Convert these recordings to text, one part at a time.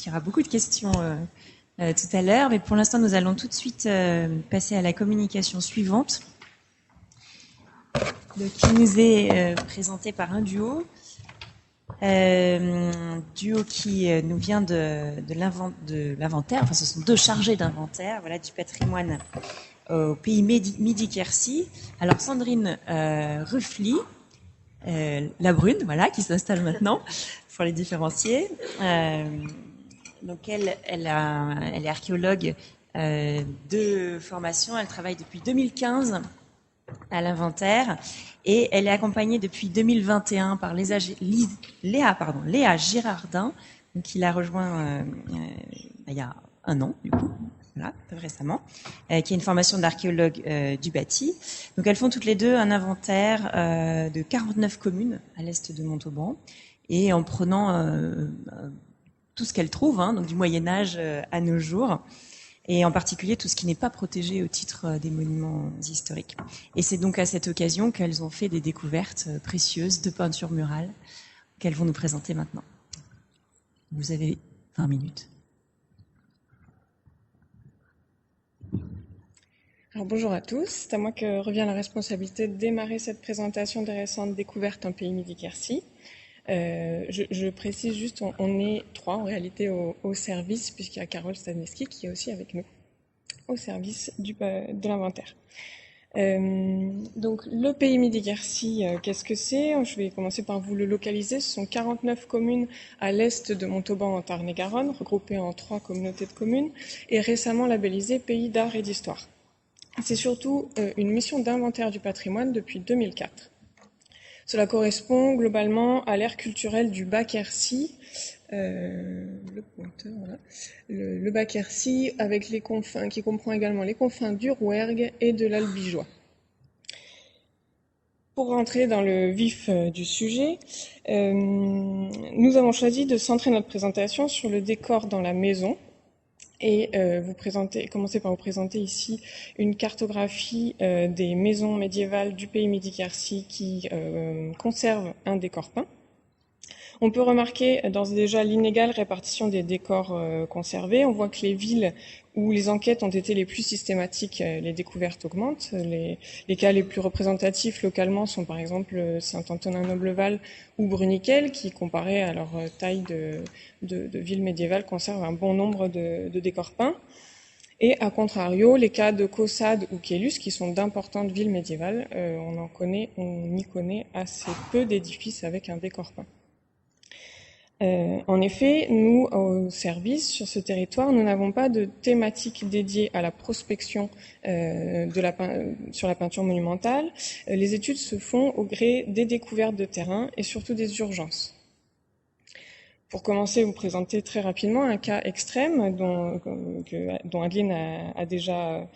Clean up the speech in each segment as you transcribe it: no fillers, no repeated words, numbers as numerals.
qu'il y aura beaucoup de questions tout à l'heure, mais pour l'instant, nous allons tout de suite passer à la communication suivante, qui nous est présentée par un duo. Duo qui nous vient de l'inventaire, enfin ce sont deux chargés d'inventaire, voilà, du patrimoine au pays Midi-Quercy. Alors Sandrine Ruffly, la brune, voilà, qui s'installe maintenant pour les différencier. Donc elle est archéologue de formation, elle travaille depuis 2015 à l'inventaire et elle est accompagnée depuis 2021 par Léa Girardin, qui l'a rejoint il y a un an du coup, voilà, récemment, qui a une formation d'archéologue du bâti. Donc elles font toutes les deux un inventaire de 49 communes à l'est de Montauban et en prenant tout ce qu'elles trouvent, hein, donc du Moyen-Âge à nos jours, et en particulier tout ce qui n'est pas protégé au titre des monuments historiques. Et c'est donc à cette occasion qu'elles ont fait des découvertes précieuses de peintures murales qu'elles vont nous présenter maintenant. Vous avez 20 minutes. Alors bonjour à tous, c'est à moi que revient la responsabilité de démarrer cette présentation des récentes découvertes en pays Midi-Quercy. Je précise juste, on est trois en réalité au service, puisqu'il y a Carole Stadneski qui est aussi avec nous au service de l'inventaire. Donc le pays Midi-Quercy, qu'est-ce que c'est? Je vais commencer par vous le localiser. Ce sont 49 communes à l'est de Montauban en Tarn-et-Garonne, regroupées en 3 communautés de communes et récemment labellisées pays d'art et d'histoire. C'est surtout une mission d'inventaire du patrimoine depuis 2004. Cela correspond globalement à l'ère culturelle du Bas-Quercy, le Bas-Quercy avec les confins, qui comprend également les confins du Rouergue et de l'Albigeois. Pour rentrer dans le vif du sujet, nous avons choisi de centrer notre présentation sur le décor dans la maison et commencer par vous présenter ici une cartographie des maisons médiévales du pays Midi-Quercy qui conservent un décor peint. On peut remarquer d'ores et déjà l'inégale répartition des décors conservés. On voit que les villes où les enquêtes ont été les plus systématiques, les découvertes augmentent. Les cas les plus représentatifs localement sont par exemple Saint-Antonin-Nobleval ou Bruniquel, qui, comparés à leur taille de ville médiévale, conservent un bon nombre de décors peints. Et à contrario, les cas de Caussade ou Caylus, qui sont d'importantes villes médiévales, on y connaît assez peu d'édifices avec un décor peint. En effet, nous, au service, sur ce territoire, nous n'avons pas de thématique dédiée à la prospection sur la peinture monumentale. Les études se font au gré des découvertes de terrain et surtout des urgences. Pour commencer, vous présenter très rapidement un cas extrême dont Adeline a déjà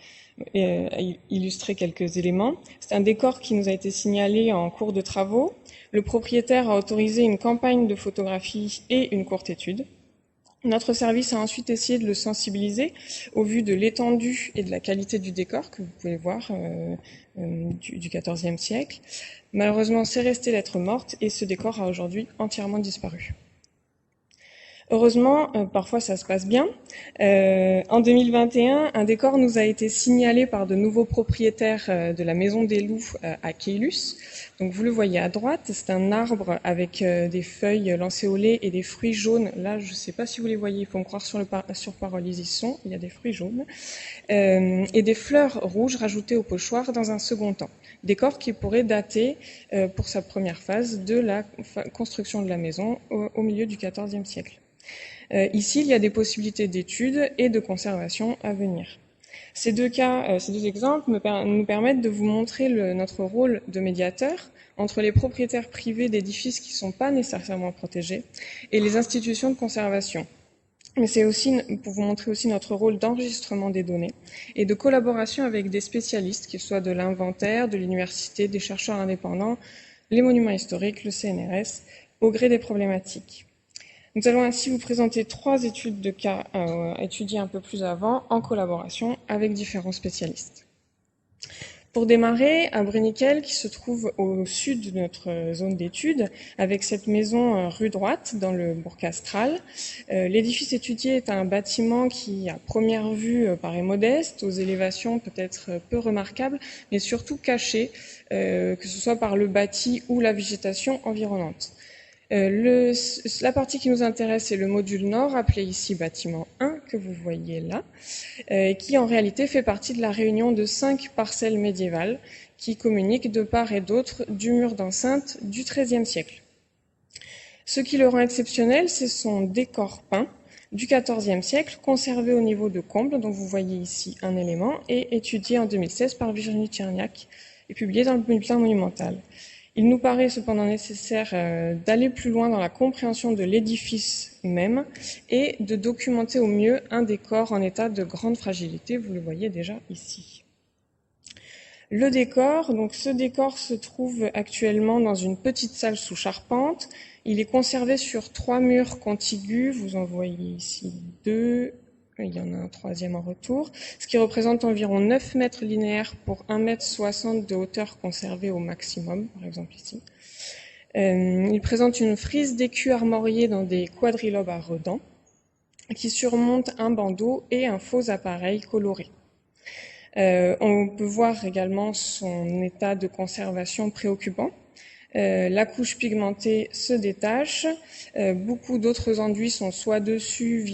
illustré quelques éléments. C'est un décor qui nous a été signalé en cours de travaux. Le propriétaire a autorisé une campagne de photographie et une courte étude. Notre service a ensuite essayé de le sensibiliser au vu de l'étendue et de la qualité du décor que vous pouvez voir du XIVe siècle. Malheureusement, c'est resté lettre morte et ce décor a aujourd'hui entièrement disparu. Heureusement, parfois ça se passe bien. En 2021, un décor nous a été signalé par de nouveaux propriétaires de la Maison des Loups à Caylus. Donc vous le voyez à droite, c'est un arbre avec des feuilles lancéolées et des fruits jaunes. Là, je ne sais pas si vous les voyez, il faut me croire sur parole, ils y sont, il y a des fruits jaunes. Et des fleurs rouges rajoutées au pochoir dans un second temps. Décor qui pourrait dater, pour sa première phase, de la construction de la maison au milieu du XIVe siècle. Ici, il y a des possibilités d'études et de conservation à venir. Ces deux exemples nous permettent de vous montrer notre rôle de médiateur entre les propriétaires privés d'édifices qui ne sont pas nécessairement protégés et les institutions de conservation. Mais c'est aussi pour vous montrer aussi notre rôle d'enregistrement des données et de collaboration avec des spécialistes, qu'ils soient de l'inventaire, de l'université, des chercheurs indépendants, les monuments historiques, le CNRS, au gré des problématiques. Nous allons ainsi vous présenter 3 études de cas étudiées un peu plus avant en collaboration avec différents spécialistes. Pour démarrer, à Bruniquel, qui se trouve au sud de notre zone d'étude, avec cette maison rue droite dans le bourg castral, l'édifice étudié est un bâtiment qui, à première vue, paraît modeste, aux élévations peut-être peu remarquables, mais surtout caché, que ce soit par le bâti ou la végétation environnante. La partie qui nous intéresse est le module nord, appelé ici bâtiment 1, que vous voyez là, qui en réalité fait partie de la réunion de 5 parcelles médiévales qui communiquent de part et d'autre du mur d'enceinte du XIIIe siècle. Ce qui le rend exceptionnel, c'est son décor peint du XIVe siècle, conservé au niveau de Combles, dont vous voyez ici un élément, et étudié en 2016 par Virginie Tcherniak et publié dans le bulletin monumental. Il nous paraît cependant nécessaire d'aller plus loin dans la compréhension de l'édifice même et de documenter au mieux un décor en état de grande fragilité. Vous le voyez déjà ici. Le décor, donc ce décor se trouve actuellement dans une petite salle sous charpente. Il est conservé sur 3 murs contigus. Vous en voyez ici 2. Il y en a un troisième en retour, ce qui représente environ 9 mètres linéaires pour 1,60 m de hauteur conservée au maximum, par exemple ici. Il présente une frise d'écus armoriés dans des quadrilobes à redans, qui surmontent un bandeau et un faux appareil coloré. On peut voir également son état de conservation préoccupant. La couche pigmentée se détache, beaucoup d'autres enduits sont soit dessus,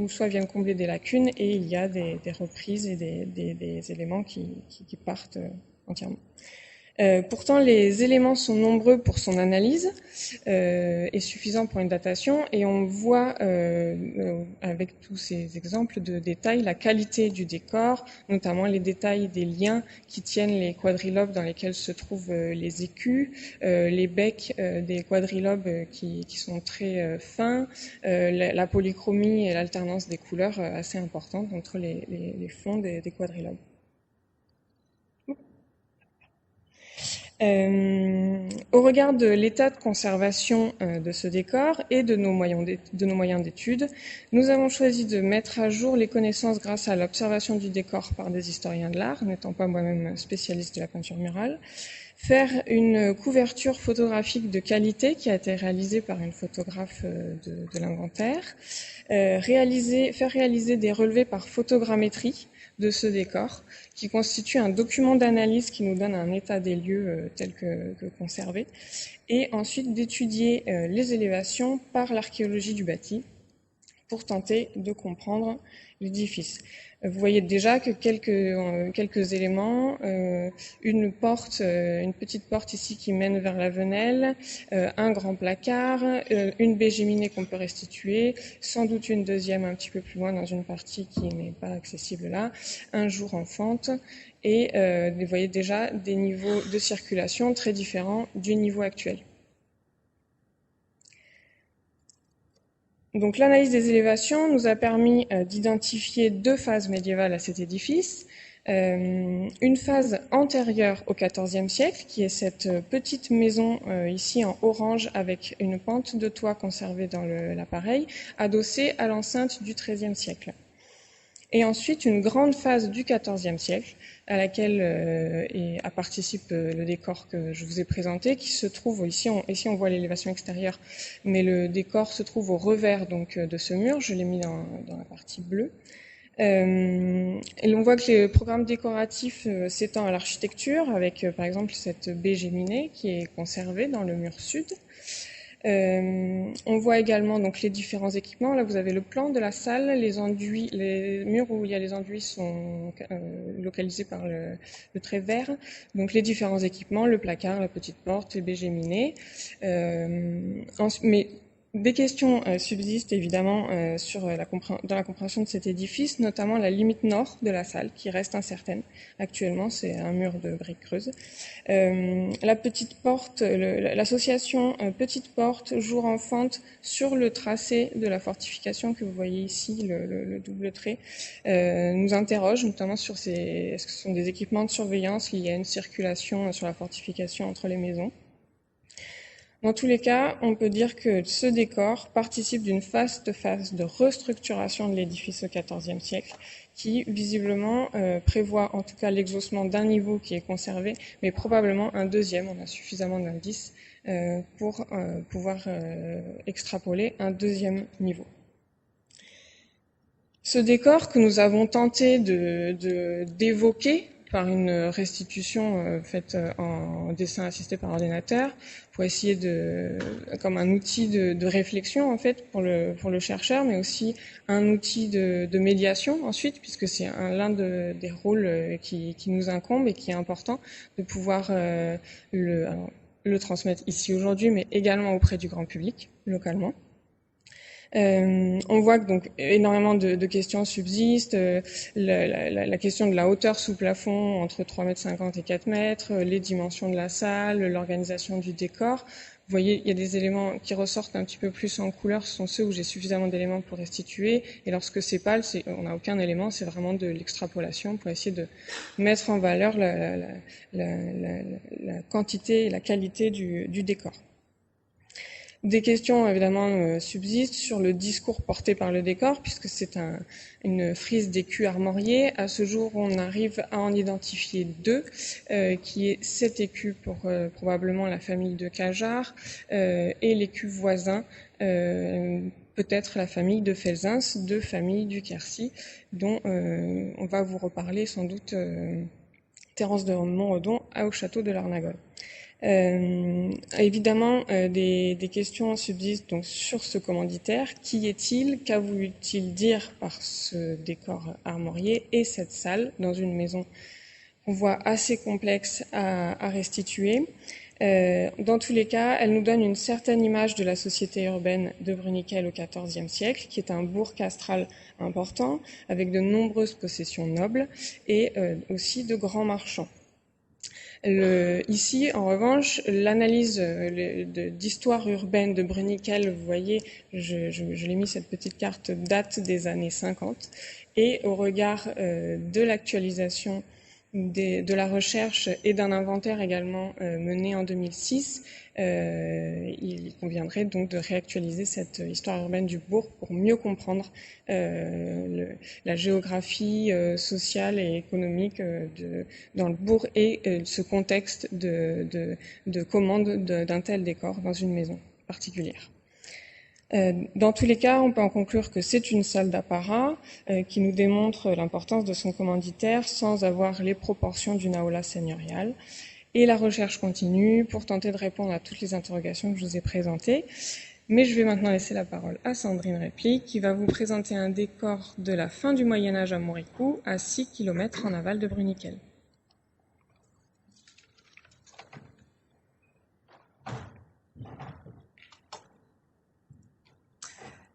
soit viennent combler des lacunes, et il y a des reprises et des éléments qui partent entièrement. Pourtant, les éléments sont nombreux pour son analyse et suffisants pour une datation, et on voit avec tous ces exemples de détails la qualité du décor, notamment les détails des liens qui tiennent les quadrilobes dans lesquels se trouvent les écus, les becs des quadrilobes qui sont très fins, la polychromie et l'alternance des couleurs assez importantes entre les fonds des quadrilobes. Au regard de l'état de conservation de ce décor et de nos moyens d'étude, nous avons choisi de mettre à jour les connaissances grâce à l'observation du décor par des historiens de l'art, n'étant pas moi-même spécialiste de la peinture murale, faire une couverture photographique de qualité qui a été réalisée par une photographe de l'inventaire, faire réaliser des relevés par photogrammétrie de ce décor, qui constitue un document d'analyse qui nous donne un état des lieux tel que conservé, et ensuite d'étudier les élévations par l'archéologie du bâti pour tenter de comprendre l'édifice. Vous voyez déjà que quelques éléments, une petite porte ici qui mène vers la Venelle, un grand placard, une baie géminée qu'on peut restituer, sans doute une deuxième un petit peu plus loin dans une partie qui n'est pas accessible là, un jour en fente, et vous voyez déjà des niveaux de circulation très différents du niveau actuel. Donc l'analyse des élévations nous a permis d'identifier 2 phases médiévales à cet édifice. Une phase antérieure au XIVe siècle, qui est cette petite maison ici en orange avec une pente de toit conservée dans l'appareil, adossée à l'enceinte du XIIIe siècle. Et ensuite une grande phase du XIVe siècle, à laquelle participe le décor que je vous ai présenté, qui se trouve ici on voit l'élévation extérieure, mais le décor se trouve au revers donc de ce mur. Je l'ai mis dans la partie bleue. Et on voit que le programme décoratif s'étend à l'architecture, avec par exemple cette baie géminée qui est conservée dans le mur sud. On voit également donc les différents équipements. Là, vous avez le plan de la salle, les enduits, les murs où il y a les enduits sont localisés par le trait vert. Donc les différents équipements, le placard, la petite porte, les baies géminées. Mais des questions subsistent évidemment dans la compréhension de cet édifice, notamment la limite nord de la salle qui reste incertaine. Actuellement, c'est un mur de briques creuses. La petite porte, l'association petite porte, jour en fente sur le tracé de la fortification que vous voyez ici, le double trait, nous interroge notamment sur est-ce que ce sont des équipements de surveillance liés à une circulation sur la fortification entre les maisons. Dans tous les cas, on peut dire que ce décor participe d'une phase de restructuration de l'édifice au XIVe siècle, qui visiblement prévoit en tout cas l'exhaussement d'un niveau qui est conservé, mais probablement un deuxième. On a suffisamment d'indices pour pouvoir extrapoler un deuxième niveau. Ce décor que nous avons tenté d'évoquer par une restitution faite en dessin assisté par ordinateur, pour essayer comme un outil de réflexion en fait pour le chercheur, mais aussi un outil de médiation ensuite, puisque c'est l'un des rôles qui nous incombe et qui est important de pouvoir le transmettre ici aujourd'hui, mais également auprès du grand public, localement. On voit que donc énormément de questions subsistent, la question de la hauteur sous plafond entre 3,50 m et 4 mètres, les dimensions de la salle, l'organisation du décor. Vous voyez, il y a des éléments qui ressortent un petit peu plus en couleur, ce sont ceux où j'ai suffisamment d'éléments pour restituer, et lorsque c'est pâle, on n'a aucun élément, c'est vraiment de l'extrapolation pour essayer de mettre en valeur la quantité et la qualité du décor. Des questions évidemment subsistent sur le discours porté par le décor, puisque c'est une frise d'écus armoriés. À ce jour, on arrive à en identifier deux, qui est cet écu pour probablement la famille de Cajar et l'écu voisin, peut-être la famille de Felzins, deux familles du Quercy, dont on va vous reparler sans doute Thérence de Montredon au château de l'Arnagol. Évidemment, des questions subsistent donc sur ce commanditaire. Qui est-il? Qu'a voulu-t-il dire par ce décor armorié et cette salle dans une maison qu'on voit assez complexe à restituer? Dans tous les cas, elle nous donne une certaine image de la société urbaine de Bruniquel au XIVe siècle, qui est un bourg castral important, avec de nombreuses possessions nobles et aussi de grands marchands. Ici, en revanche, l'analyse d'histoire urbaine de Bruniquel, vous voyez, je l'ai mis cette petite carte, date des années 50, et au regard de l'actualisation de la recherche et d'un inventaire également mené en 2006, il conviendrait donc de réactualiser cette histoire urbaine du bourg pour mieux comprendre la géographie sociale et économique dans le bourg et ce contexte de commande d'un tel décor dans une maison particulière. Dans tous les cas, on peut en conclure que c'est une salle d'apparat qui nous démontre l'importance de son commanditaire sans avoir les proportions d'une aula seigneuriale. Et la recherche continue pour tenter de répondre à toutes les interrogations que je vous ai présentées. Mais je vais maintenant laisser la parole à Sandrine Réplique qui va vous présenter un décor de la fin du Moyen-Âge à Moricoux, à 6 km en aval de Bruniquel.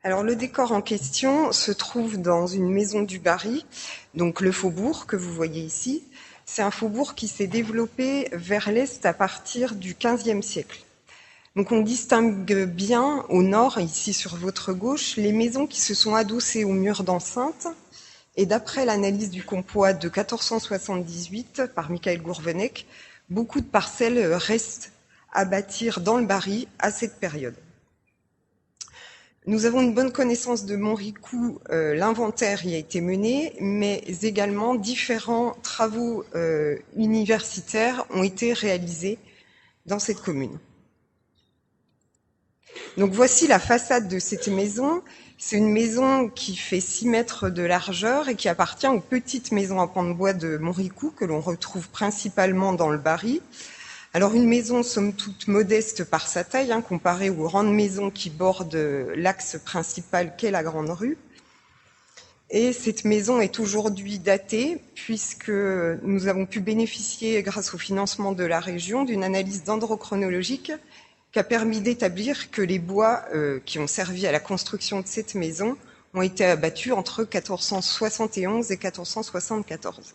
Alors le décor en question se trouve dans une maison du Barry, donc le faubourg que vous voyez ici. C'est un faubourg qui s'est développé vers l'est à partir du XVe siècle. Donc on distingue bien au nord, ici sur votre gauche, les maisons qui se sont adossées aux murs d'enceinte. Et d'après l'analyse du Compois de 1478 par Michael Gourvenec, beaucoup de parcelles restent à bâtir dans le Barry à cette période. Nous avons une bonne connaissance de Montricoux, l'inventaire y a été mené, mais également différents travaux universitaires ont été réalisés dans cette commune. Donc voici la façade de cette maison. C'est une maison qui fait 6 mètres de largeur et qui appartient aux petites maisons à pans de bois de Montricoux que l'on retrouve principalement dans le Barry. Alors une maison somme toute modeste par sa taille, comparée aux grandes maisons qui bordent l'axe principal qu'est la Grande Rue. Et cette maison est aujourd'hui datée puisque nous avons pu bénéficier, grâce au financement de la région, d'une analyse dendrochronologique qui a permis d'établir que les bois qui ont servi à la construction de cette maison ont été abattus entre 1471 et 1474.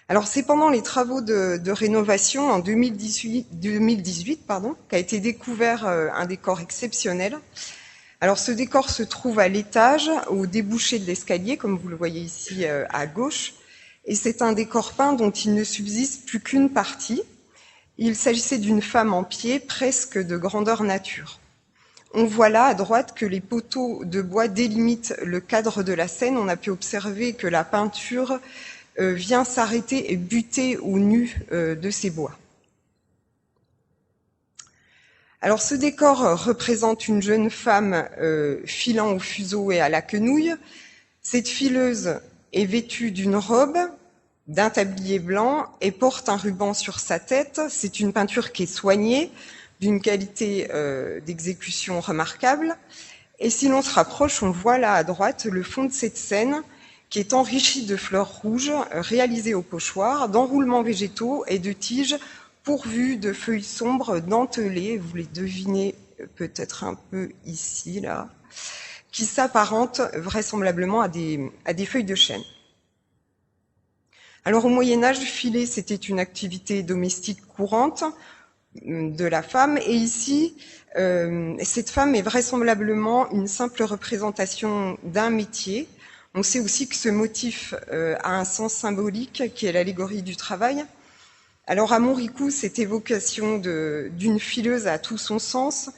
Alors c'est pendant les travaux de rénovation en 2018 qu'a été découvert un décor exceptionnel. Alors ce décor se trouve à l'étage, au débouché de l'escalier, comme vous le voyez ici à gauche, et c'est un décor peint dont il ne subsiste plus qu'une partie. Il s'agissait d'une femme en pied, presque de grandeur nature. On voit là à droite que les poteaux de bois délimitent le cadre de la scène. On a pu observer que la peinture vient s'arrêter et buter au nu de ces bois. Alors ce décor représente une jeune femme filant au fuseau et à la quenouille. Cette fileuse est vêtue d'une robe, d'un tablier blanc et porte un ruban sur sa tête. C'est une peinture qui est soignée, d'une qualité d'exécution remarquable. Et si l'on se rapproche, on voit là à droite le fond de cette scène qui est enrichi de fleurs rouges réalisées au pochoir, d'enroulements végétaux et de tiges pourvues de feuilles sombres dentelées, vous les devinez peut-être un peu ici, là, qui s'apparentent vraisemblablement à des feuilles de chêne. Alors au Moyen-Âge, filer, c'était une activité domestique courante de la femme, et ici, cette femme est vraisemblablement une simple représentation d'un métier. On sait aussi que ce motif a un sens symbolique qui est l'allégorie du travail. Alors à Montricou, cette évocation d'une fileuse a tout son sens.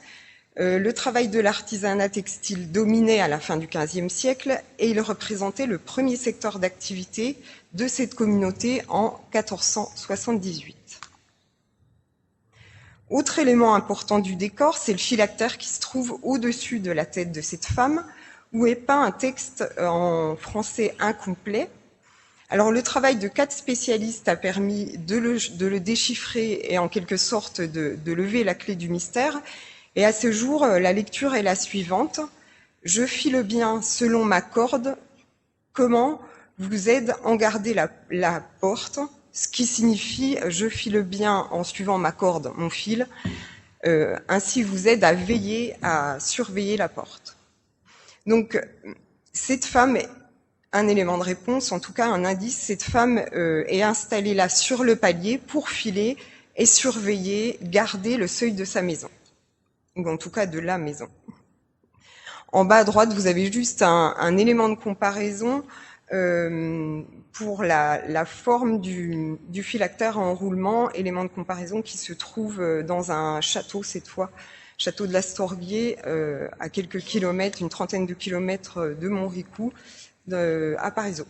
Le travail de l'artisanat textile dominait à la fin du XVe siècle et il représentait le premier secteur d'activité de cette communauté en 1478. Autre élément important du décor, c'est le phylactère qui se trouve au-dessus de la tête de cette femme, où est peint un texte en français incomplet. Alors le travail de 4 spécialistes a permis de le déchiffrer et en quelque sorte de lever la clé du mystère. Et à ce jour, la lecture est la suivante. Je file bien selon ma corde, comment vous aide en garder la porte, ce qui signifie je file bien en suivant ma corde, mon fil, ainsi vous aide à veiller, à surveiller la porte. Donc cette femme est un élément de réponse, en tout cas un indice, cette femme est installée là sur le palier pour filer et surveiller, garder le seuil de sa maison, ou en tout cas de la maison. En bas à droite, vous avez juste un élément de comparaison pour la forme du phylactère en roulement, élément de comparaison qui se trouve dans un château cette fois, château de l'Astorbier, à quelques kilomètres, une trentaine de kilomètres de Montricou, à Parisot.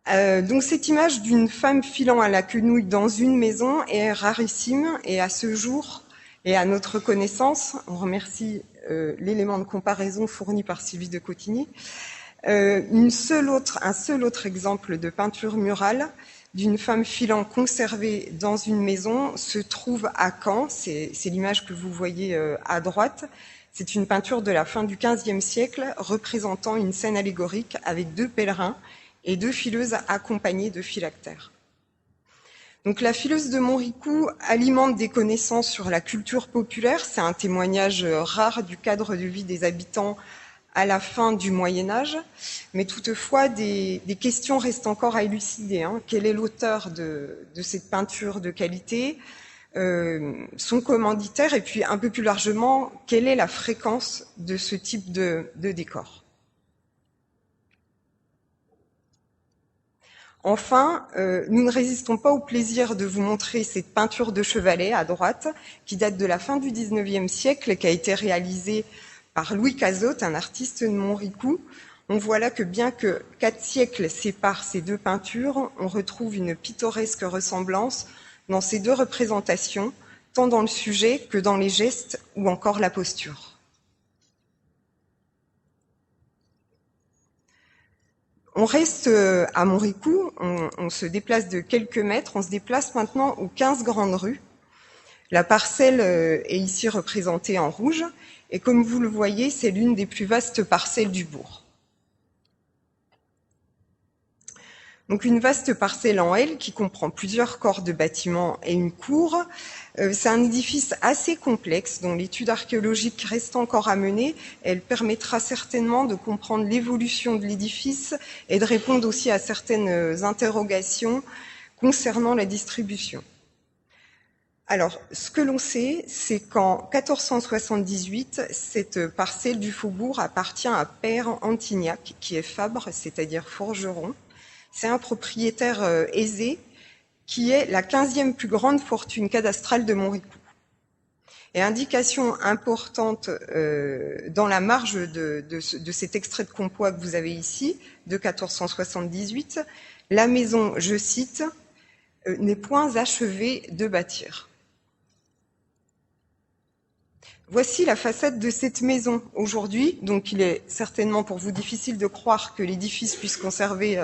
Donc cette image d'une femme filant à la quenouille dans une maison est rarissime et à ce jour et à notre connaissance, on remercie l'élément de comparaison fourni par Sylvie de Cotigny, un seul autre exemple de peinture murale d'une femme filant conservée dans une maison se trouve à Caen, c'est l'image que vous voyez à droite. C'est une peinture de la fin du XVe siècle représentant une scène allégorique avec 2 pèlerins et 2 fileuses accompagnées de phylactères. Donc la fileuse de Montricou alimente des connaissances sur la culture populaire. C'est un témoignage rare du cadre de vie des habitants à la fin du Moyen-Âge. Mais toutefois, des questions restent encore à élucider. Quel est l'auteur de cette peinture de qualité ? Son commanditaire et puis un peu plus largement, quelle est la fréquence de ce type de décor. Enfin, nous ne résistons pas au plaisir de vous montrer cette peinture de chevalet à droite qui date de la fin du XIXe siècle et qui a été réalisée par Louis Cazot, un artiste de Montricou. On voit là que bien que 4 siècles séparent ces 2 peintures, on retrouve une pittoresque ressemblance dans ces 2 représentations, tant dans le sujet que dans les gestes ou encore la posture. On reste à Montricou, on se déplace de quelques mètres, on se déplace maintenant aux 15 grandes rues. La parcelle est ici représentée en rouge, et comme vous le voyez, c'est l'une des plus vastes parcelles du bourg. Donc une vaste parcelle en L qui comprend plusieurs corps de bâtiments et une cour. C'est un édifice assez complexe dont l'étude archéologique reste encore à mener. Elle permettra certainement de comprendre l'évolution de l'édifice et de répondre aussi à certaines interrogations concernant la distribution. Alors, ce que l'on sait, c'est qu'en 1478, cette parcelle du faubourg appartient à Père Antignac, qui est fabre, c'est-à-dire forgeron. C'est un propriétaire aisé qui est la 15e plus grande fortune cadastrale de Montricoux. Et indication importante dans la marge de cet extrait de compoix que vous avez ici, de 1478, la maison, je cite, n'est point achevée de bâtir. Voici la façade de cette maison aujourd'hui. Donc il est certainement pour vous difficile de croire que l'édifice puisse conserver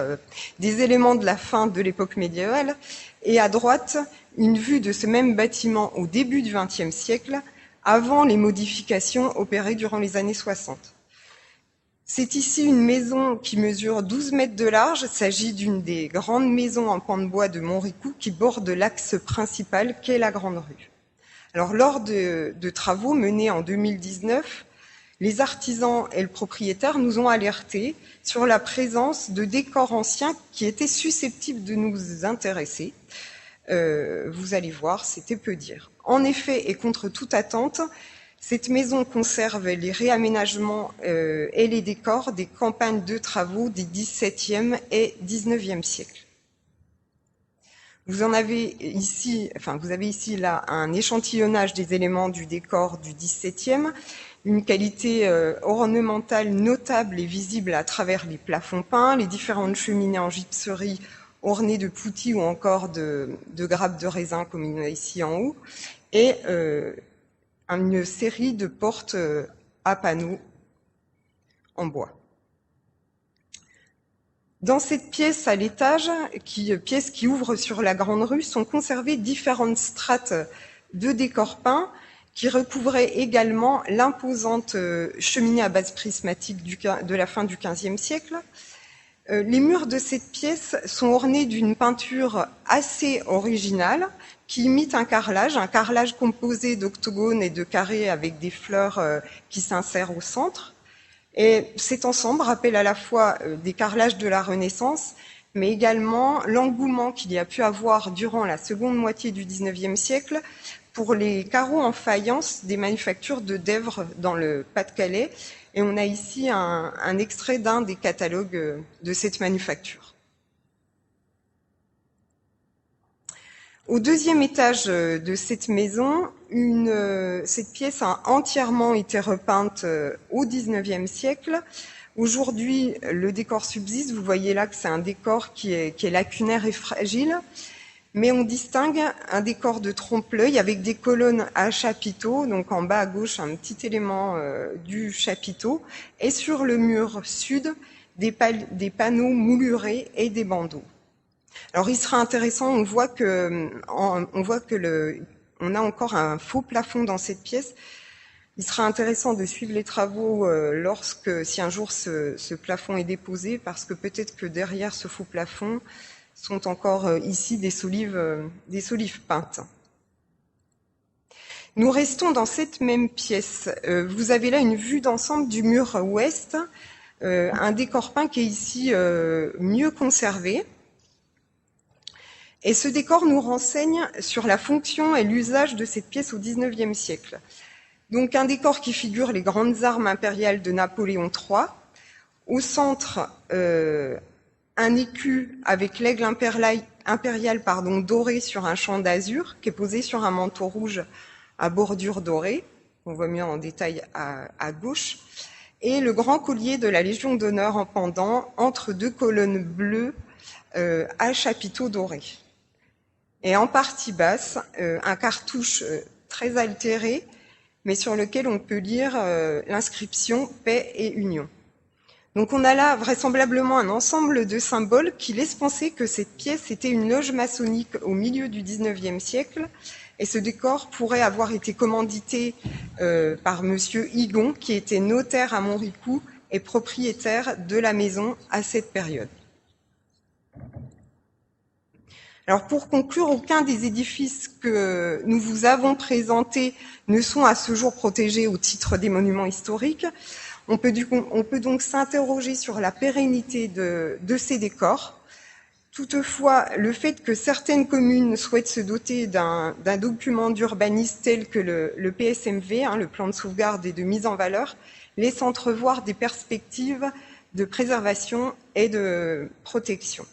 des éléments de la fin de l'époque médiévale. Et à droite, une vue de ce même bâtiment au début du XXe siècle, avant les modifications opérées durant les années 60. C'est ici une maison qui mesure 12 mètres de large. Il s'agit d'une des grandes maisons en pan de bois de Montricoux qui borde l'axe principal qu'est la Grande Rue. Alors, lors de travaux menés en 2019, les artisans et le propriétaire nous ont alertés sur la présence de décors anciens qui étaient susceptibles de nous intéresser. Vous allez voir, c'était peu dire. En effet, et contre toute attente, cette maison conserve les réaménagements et les décors des campagnes de travaux des XVIIe et XIXe siècles. Vous avez ici là un échantillonnage des éléments du décor du XVIIe, une qualité ornementale notable et visible à travers les plafonds peints, les différentes cheminées en gypserie ornées de poutis ou encore de grappes de raisin comme il y en a ici en haut, et une série de portes à panneaux en bois. Dans cette pièce à l'étage, pièce qui ouvre sur la Grande Rue, sont conservées différentes strates de décors peints qui recouvraient également l'imposante cheminée à base prismatique de la fin du XVe siècle. Les murs de cette pièce sont ornés d'une peinture assez originale qui imite un carrelage composé d'octogones et de carrés avec des fleurs qui s'insèrent au centre. Et cet ensemble rappelle à la fois des carrelages de la Renaissance, mais également l'engouement qu'il y a pu avoir durant la seconde moitié du XIXe siècle pour les carreaux en faïence des manufactures de Dèvres dans le Pas-de-Calais. Et on a ici un extrait d'un des catalogues de cette manufacture. Au deuxième étage de cette maison, cette pièce a entièrement été repeinte au XIXe siècle. Aujourd'hui, le décor subsiste. Vous voyez là que c'est un décor qui est lacunaire et fragile. Mais on distingue un décor de trompe-l'œil avec des colonnes à chapiteaux. Donc en bas à gauche, un petit élément du chapiteau. Et sur le mur sud, des panneaux moulurés et des bandeaux. Alors il sera intéressant, on voit que on a encore un faux plafond dans cette pièce. Il sera intéressant de suivre les travaux si un jour ce plafond est déposé, parce que peut-être que derrière ce faux plafond sont encore ici des solives peintes. Nous restons dans cette même pièce. Vous avez là une vue d'ensemble du mur ouest, un décor peint qui est ici mieux conservé. Et ce décor nous renseigne sur la fonction et l'usage de cette pièce au XIXe siècle. Donc un décor qui figure les grandes armes impériales de Napoléon III. Au centre, un écu avec l'aigle impérial doré sur un champ d'azur, qui est posé sur un manteau rouge à bordure dorée. On voit mieux en détail à gauche. Et le grand collier de la Légion d'honneur en pendant entre deux colonnes bleues à chapiteaux dorés. Et en partie basse, un cartouche très altéré, mais sur lequel on peut lire l'inscription « Paix et Union ». Donc on a là vraisemblablement un ensemble de symboles qui laissent penser que cette pièce était une loge maçonnique au milieu du XIXe siècle, et ce décor pourrait avoir été commandité par monsieur Higon, qui était notaire à Montricoux et propriétaire de la maison à cette période. Alors pour conclure, aucun des édifices que nous vous avons présentés ne sont à ce jour protégés au titre des monuments historiques. On peut donc s'interroger sur la pérennité de ces décors. Toutefois, le fait que certaines communes souhaitent se doter d'un document d'urbanisme tel que le PSMV, le plan de sauvegarde et de mise en valeur, laisse entrevoir des perspectives de préservation et de protection.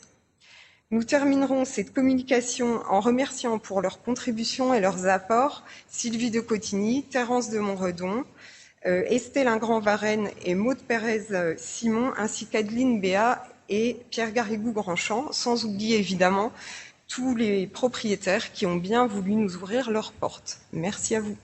Nous terminerons cette communication en remerciant pour leurs contributions et leurs apports Sylvie de Cotigny, Thérence de Montredon, Estelle Ingrand-Varenne et Maude Pérez-Simon, ainsi qu'Adeline Béat et Pierre Garrigou-Grandchamp, sans oublier évidemment tous les propriétaires qui ont bien voulu nous ouvrir leurs portes. Merci à vous.